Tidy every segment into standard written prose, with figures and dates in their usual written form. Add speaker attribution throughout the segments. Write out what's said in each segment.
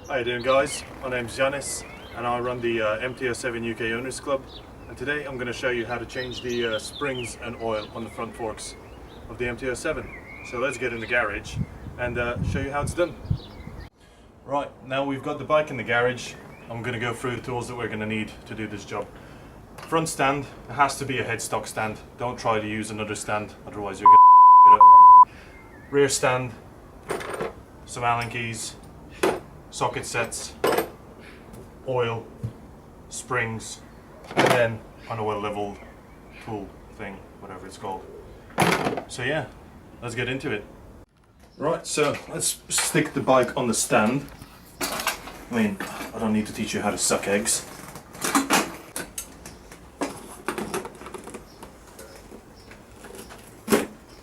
Speaker 1: How you doing, guys? My name's Yanis and I run the MT07 UK Owners Club, and today I'm going to show you how to change the springs and oil on the front forks of the MT07. So let's get in the garage and show you how it's done. Right, now we've got the bike in the garage, I'm going to go through the tools that we're going to need to do this job. Front stand, it has to be a headstock stand. Don't try to use another stand, otherwise you're going to it up. Rear stand, some Allen keys, socket sets, oil, springs, and then an oil level tool thing, whatever it's called. So yeah, let's get into it. Right, so let's stick the bike on the stand. I mean, I don't need to teach you how to suck eggs.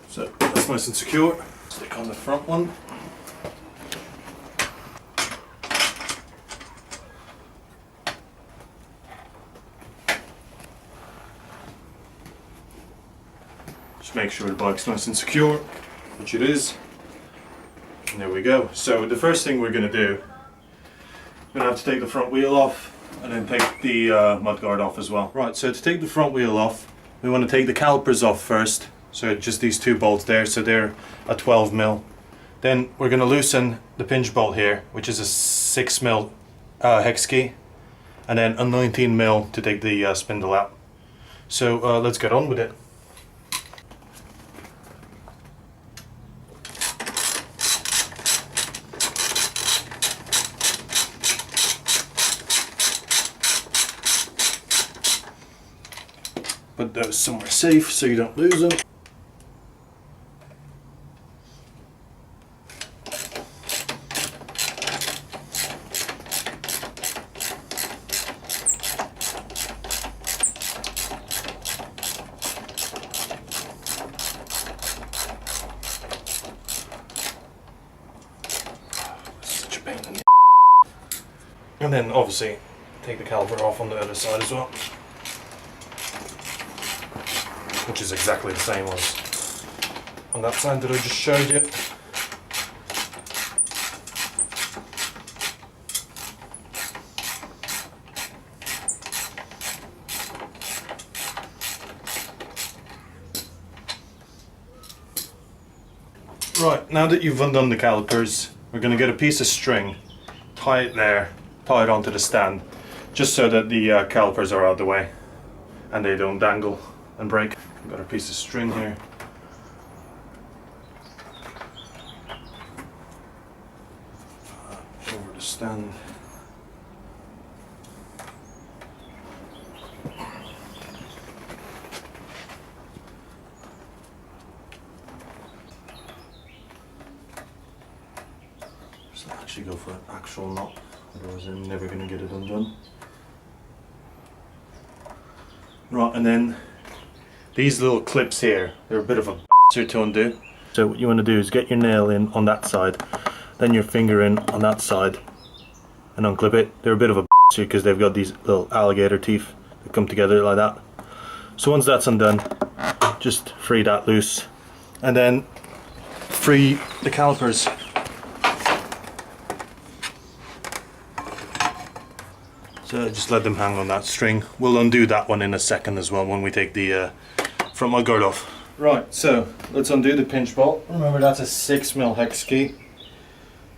Speaker 1: So that's nice and secure. Stick on the front one. Just make sure the bike's nice and secure, which it is. And there we go. So the first thing we're going to do, we're going to have to take the front wheel off and then take the mudguard off as well. Right, so to take the front wheel off, we want to take the calipers off first. So just these two bolts there, so they're a 12mm. Then we're going to loosen the pinch bolt here, which is a 6mm hex key, and then a 19mm to take the spindle out. So let's get on with it. Put those somewhere safe so you don't lose them. Such a pain in the And then obviously take the caliper off on the other side as well, which is exactly the same as on that side that I just showed you. Right, now that you've undone the calipers, we're going to get a piece of string, tie it there, tie it onto the stand, just so that the calipers are out of the way and they don't dangle and break. We've got a piece of string here. Over the stand. Just actually go for an actual knot, otherwise I'm never going to get it undone. Right, and then these little clips here, they're a bit of a bastard to undo. So what you want to do is get your nail in on that side, then your finger in on that side, and unclip it. They're a bit of a bastard because they've got these little alligator teeth that come together like that. So once that's undone, just free that loose, and then free the calipers. So just let them hang on that string. We'll undo that one in a second as well when we take the front mudguard off. Right, so let's undo the pinch bolt. Remember, that's a 6mm hex key,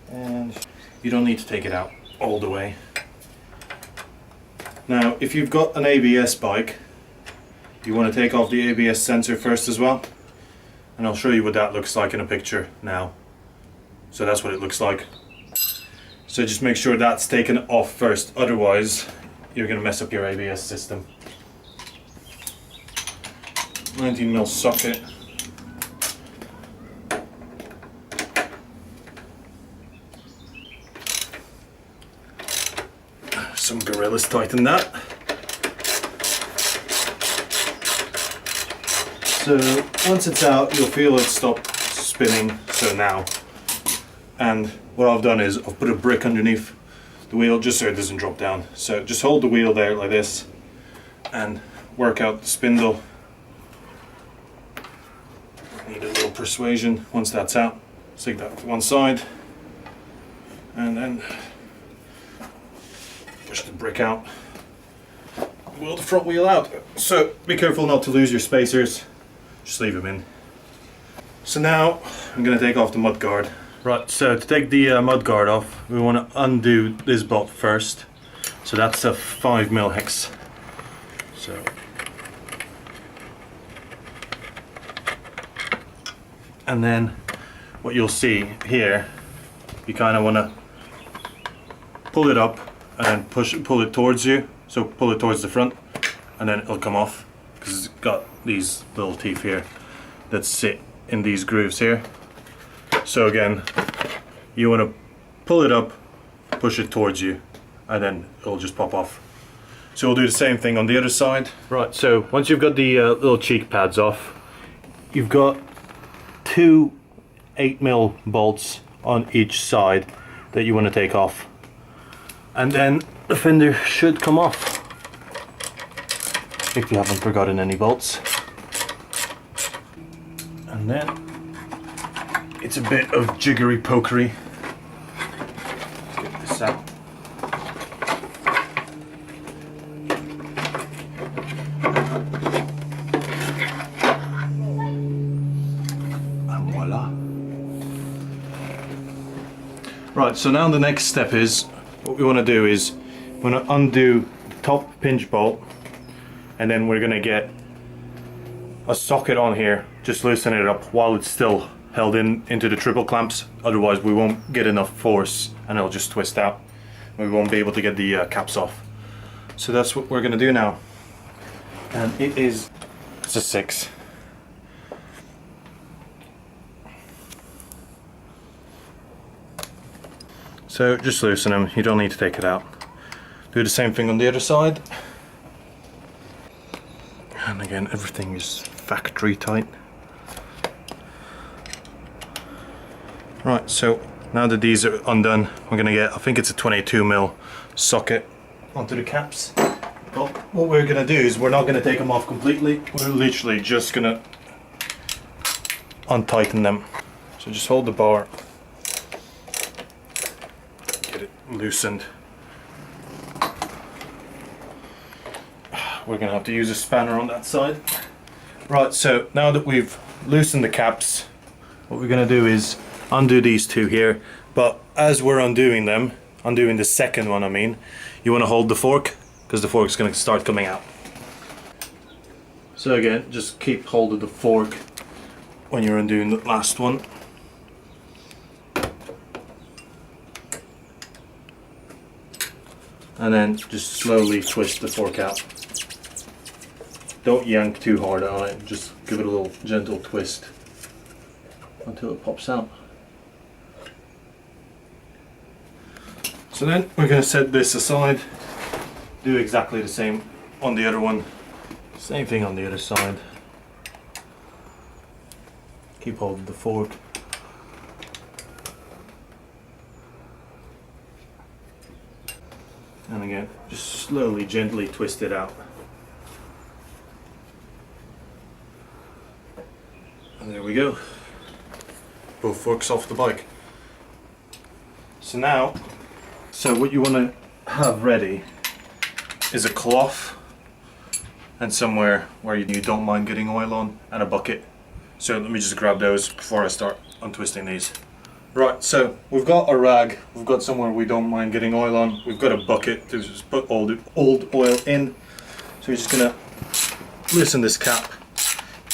Speaker 1: and you don't need to take it out all the way. Now, if you've got an ABS bike, you want to take off the ABS sensor first as well, and I'll show you what that looks like in a picture now. So that's what it looks like. So just make sure that's taken off first, otherwise you're going to mess up your ABS system. 19mm socket. Some gorillas tighten that. So once it's out, you'll feel it stop spinning, so now. And what I've done is I've put a brick underneath the wheel just so it doesn't drop down. So just hold the wheel there like this and work out the spindle. Need a little persuasion. Once that's out, stick that to one side and then push the brick out, wheel the front wheel out. So be careful not to lose your spacers, just leave them in. So now I'm going to take off the mud guard. Right, so to take the mud guard off, we want to undo this bolt first. So that's a 5mm hex. So and then what you'll see here, you kind of want to pull it up and then pull it towards you. So pull it towards the front and then it'll come off, because it's got these little teeth here that sit in these grooves here. So again, you want to pull it up, push it towards you, and then it'll just pop off. So we'll do the same thing on the other side. Right, so once you've got the little cheek pads off, you've got two 8mm bolts on each side that you want to take off, and then the fender should come off if you haven't forgotten any bolts. And then it's a bit of jiggery pokery. Let's get this out. And voila. Right, so now the next step is, what we want to do is, we're going to undo the top pinch bolt, and then we're going to get a socket on here, just loosen it up while it's still held into the triple clamps, otherwise we won't get enough force and it'll just twist out. We won't be able to get the caps off. So that's what we're going to do now. And it's a 6. So just loosen them, you don't need to take it out. Do the same thing on the other side. And again, everything is factory tight. Right, so now that these are undone, we're going to get, I think it's a 22mm socket onto the caps. But what we're going to do is, we're not going to take them off completely, we're literally just going to untighten them. So just hold the bar, get it loosened. We're going to have to use a spanner on that side. Right, so now that we've loosened the caps, what we're going to do is undo these two here. But as we're undoing them, undoing the second one I mean, you want to hold the fork, because the fork's going to start coming out. So again, just keep hold of the fork when you're undoing the last one. And then just slowly twist the fork out. Don't yank too hard on it, just give it a little gentle twist until it pops out. So then we're going to set this aside, do exactly the same on the other one, same thing on the other side. Keep hold of the fork. And again, just slowly, gently twist it out. And there we go. Both forks off the bike. So now, what you want to have ready is a cloth and somewhere where you don't mind getting oil on, and a bucket. So let me just grab those before I start untwisting these. Right, so we've got a rag, we've got somewhere we don't mind getting oil on, we've got a bucket to just put all the old oil in. So we're just gonna loosen this cap.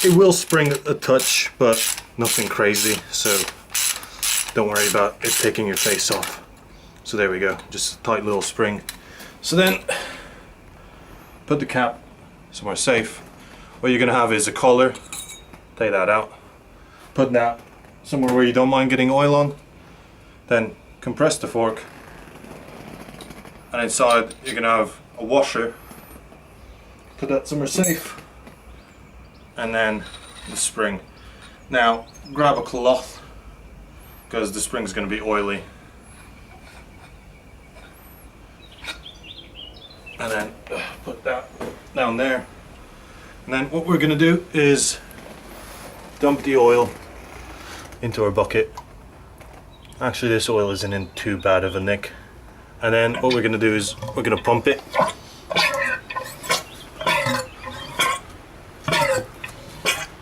Speaker 1: It will spring a touch, but nothing crazy, so don't worry about it taking your face off. So there we go, just a tight little spring. So then, put the cap somewhere safe. What you're gonna have is a collar, take that out, put that somewhere where you don't mind getting oil on, then compress the fork, and inside you're gonna have a washer, put that somewhere safe, and then the spring. Now grab a cloth, because the spring is going to be oily, and then put that down there. And then what we're going to do is dump the oil into our bucket. Actually, this oil isn't in too bad of a nick. And then what we're going to do is we're going to pump it.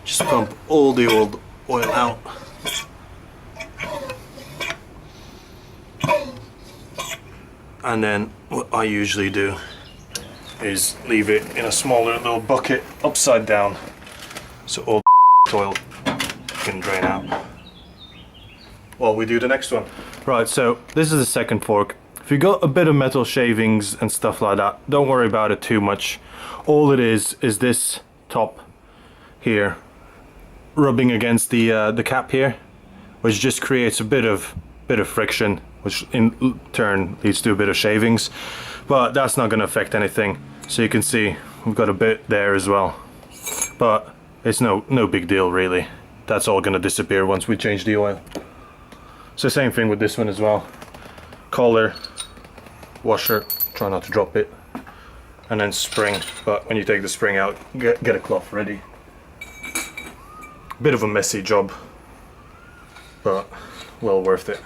Speaker 1: Just pump all the old oil out. And then what I usually do is leave it in a smaller little bucket upside down so all the oil can drain out while we do the next one. Right, so this is the second fork. If you got a bit of metal shavings and stuff like that, don't worry about it too much. All it is this top here rubbing against the cap here, which just creates a bit of friction, which in turn leads to a bit of shavings, but that's not going to affect anything. So you can see we've got a bit there as well, but it's no big deal really. That's all going to disappear once we change the oil. So same thing with this one as well. Collar, washer, try not to drop it, and then spring. But when you take the spring out, get a cloth ready. Bit of a messy job, but well worth it.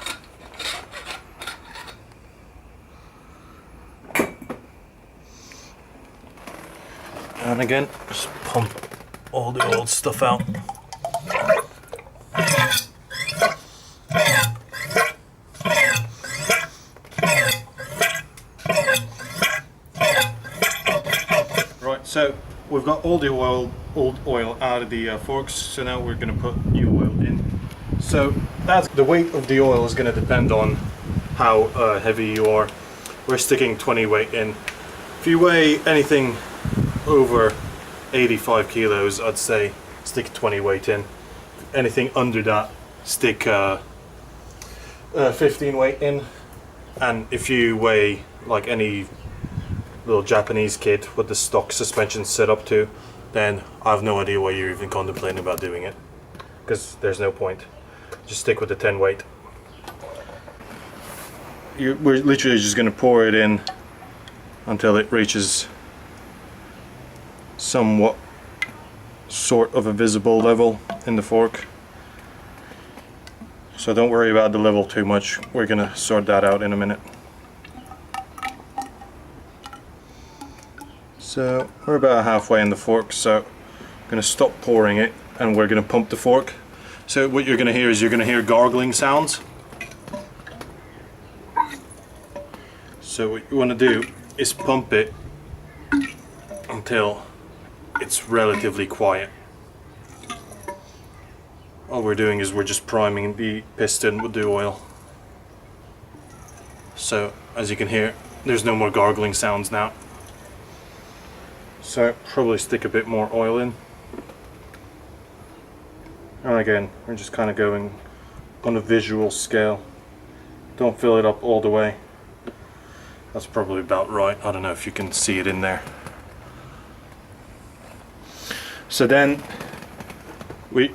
Speaker 1: And again, just pump all the old stuff out. Right, so we've got all the old oil out of the forks, so now we're going to put new oil in. So that's the weight of the oil is going to depend on how heavy you are. We're sticking 20 weight in. If you weigh anything over 85 kilos, I'd say stick 20 weight in. Anything under that, stick 15 weight in. And if you weigh like any little Japanese kid with the stock suspension set up to, then I have no idea why you're even contemplating about doing it, because there's no point. Just stick with the 10 weight. We're literally just going to pour it in until it reaches somewhat sort of a visible level in the fork. So don't worry about the level too much. We're going to sort that out in a minute. So we're about halfway in the fork, so I'm going to stop pouring it and we're going to pump the fork. So what you're going to hear is you're going to hear gargling sounds. So what you want to do is pump it until it's relatively quiet. All we're doing is we're just priming the piston with the oil. So as you can hear, there's no more gargling sounds now. So probably stick a bit more oil in. And again, we're just kind of going on a visual scale. Don't fill it up all the way. That's probably about right. I don't know if you can see it in there. So then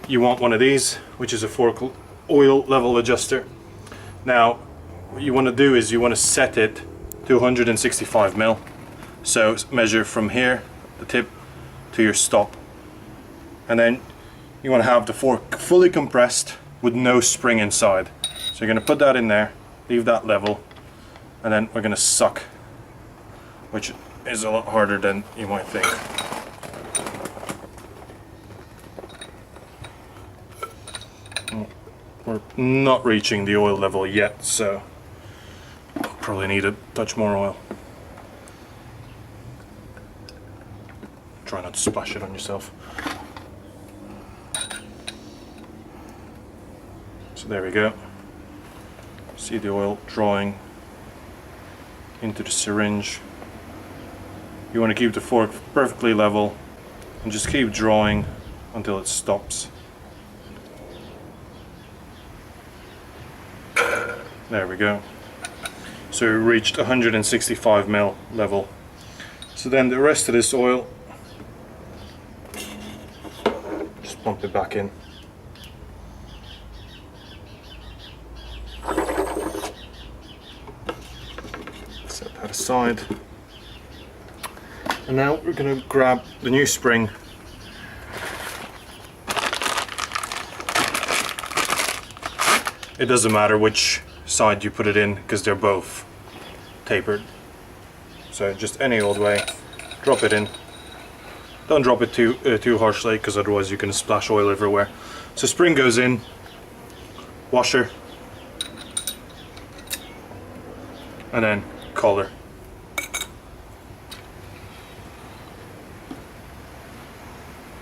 Speaker 1: you want one of these, which is a fork oil level adjuster. Now what you want to do is you want to set it to 165 mil. So measure from here, the tip, to your stop, and then you want to have the fork fully compressed with no spring inside. So you're going to put that in there, leave that level, and then we're going to suck, which is a lot harder than you might think. We're not reaching the oil level yet, so probably need a touch more oil. Try not to splash it on yourself. So there we go. See the oil drawing into the syringe. You want to keep the fork perfectly level and just keep drawing until it stops. There we go. So we reached 165 mil level. So then the rest of this oil, just pump it back in. Set that aside. And now we're going to grab the new spring. It doesn't matter which side you put it in, because they're both tapered. So just any old way, drop it in. Don't drop it too harshly, because otherwise you can splash oil everywhere. So spring goes in, washer, and then collar.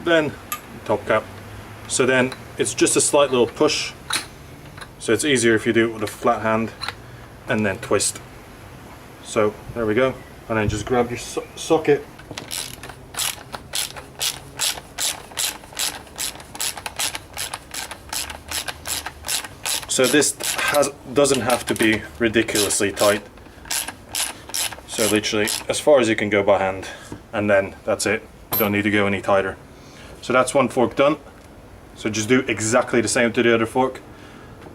Speaker 1: Then top cap. So then it's just a slight little push, so it's easier if you do it with a flat hand, and then twist. So there we go, and then just grab your socket, so this doesn't have to be ridiculously tight, so literally as far as you can go by hand, and then that's it. You don't need to go any tighter. So that's one fork done. So just do exactly the same to the other fork,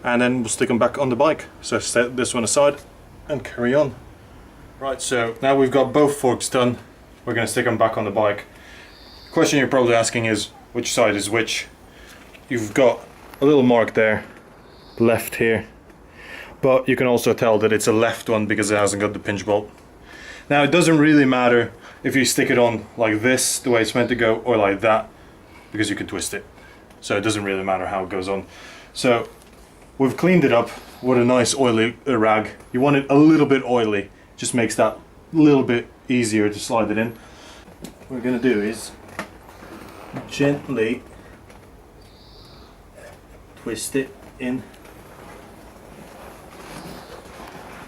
Speaker 1: and then we'll stick them back on the bike. So set this one aside and carry on. Right, so now we've got both forks done, we're going to stick them back on the bike. The question you're probably asking is, which side is which? You've got a little mark there, left here, but you can also tell that it's a left one because it hasn't got the pinch bolt. Now it doesn't really matter if you stick it on like this, the way it's meant to go, or like that, because you can twist it. So it doesn't really matter how it goes on. So we've cleaned it up with a nice oily rag. You want it a little bit oily, just makes that little bit easier to slide it in. What we're going to do is gently twist it in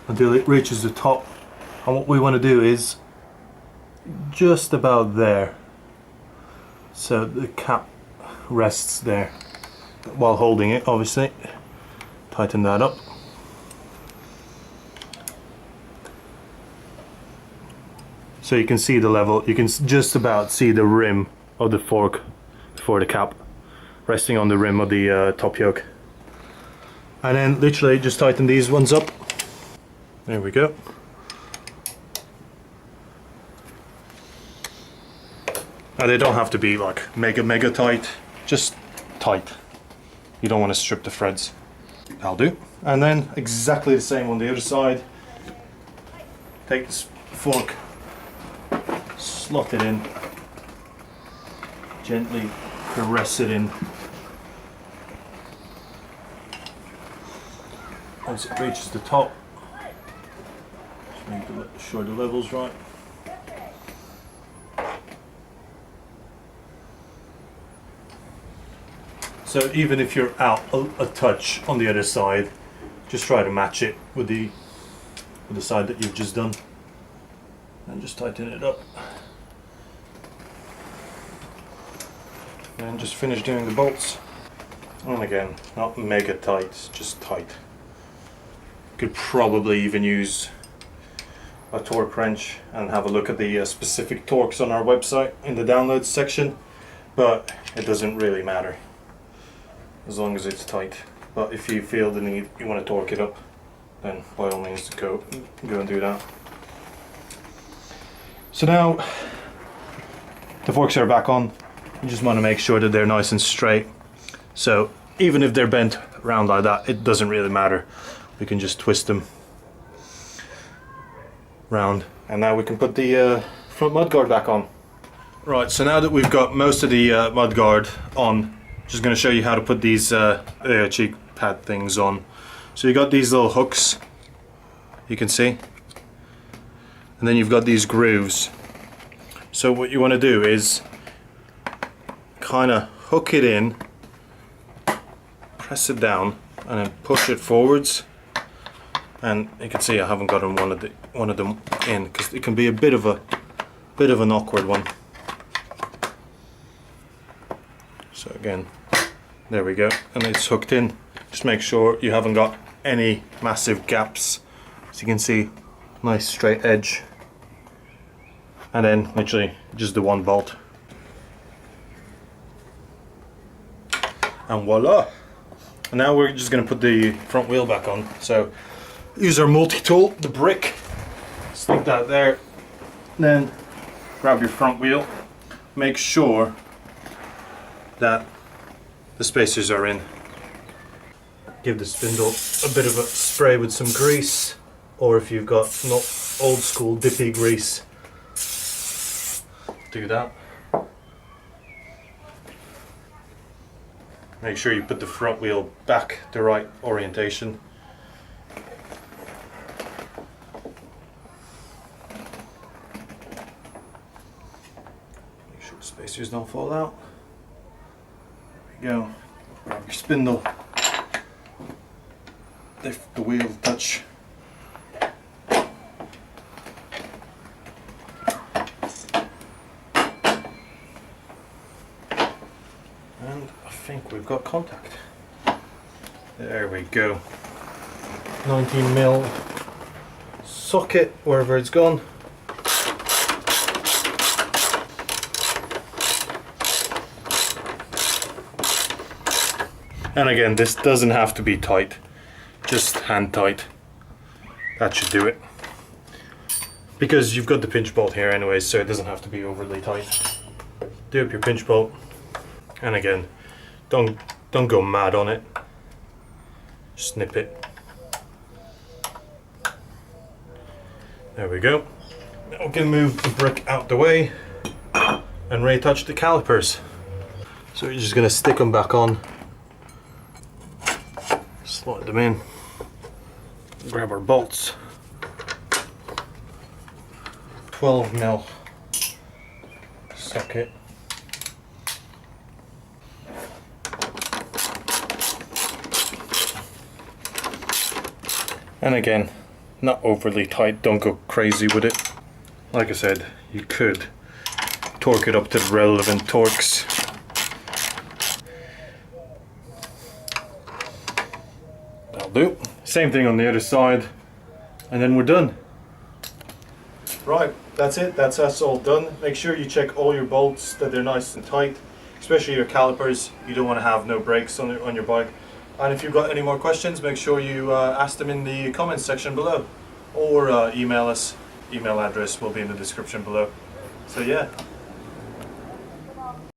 Speaker 1: until it reaches the top, and what we want to do is just about there, so the cap rests there while holding it. Obviously tighten that up. So you can see the level, you can just about see the rim of the fork before the cap resting on the rim of the top yoke. And then literally just tighten these ones up. There we go. Now they don't have to be like mega tight, just tight. You don't want to strip the threads. That'll do. And then exactly the same on the other side. Take this fork, slot it in, gently caress it in. Once it reaches the top, just make sure the level's right. So even if you're out a touch on the other side, just try to match it with the side that you've just done, and just tighten it up. And just finish doing the bolts. And again, not mega tight, just tight. Could probably even use a torque wrench and have a look at the specific torques on our website in the downloads section, but it doesn't really matter as long as it's tight. But if you feel the need, you want to torque it up, then by all means go and do that. So now the forks are back on. You just want to make sure that they're nice and straight. So even if they're bent around like that, it doesn't really matter. We can just twist them round, and now we can put the front mudguard back on. Right, so now that we've got most of the mudguard on, just going to show you how to put these cheek pad things on. So you got these little hooks, you can see, and then you've got these grooves. So what you want to do is kind of hook it in, press it down, and then push it forwards. And you can see I haven't gotten one of them in because it can be a bit of an awkward one. So again, there we go, and it's hooked in. Just make sure you haven't got any massive gaps. As you can see, nice straight edge, and then literally just the one bolt, and voila. And now we're just going to put the front wheel back on. So use our multi-tool, the brick, stick that there, then grab your front wheel, make sure that the spacers are in. Give the spindle a bit of a spray with some grease, or if you've got not old school dippy grease, do that. Make sure you put the front wheel back the right orientation. Make sure the spacers don't fall out. There we go. Grab your spindle. Lift the wheel touch. And I think we've got contact. There we go. 19mm socket wherever it's gone. And again, this doesn't have to be tight, just hand tight. That should do it. Because you've got the pinch bolt here anyways, so it doesn't have to be overly tight. Do up your pinch bolt. And again, don't go mad on it. Just snip it. There we go. Now we can move the brick out the way and retouch the calipers. So we're just gonna stick them back on. Slide them in. Grab our bolts. 12mm socket. And again, not overly tight, don't go crazy with it. Like I said, you could torque it up to the relevant torques. That'll do. Same thing on the other side, and then we're done. Right, that's it, that's us all done. Make sure you check all your bolts, that they're nice and tight, especially your calipers. You don't want to have no brakes on your bike. And if you've got any more questions, make sure you ask them in the comments section below, or email us. Email address will be in the description below. So yeah,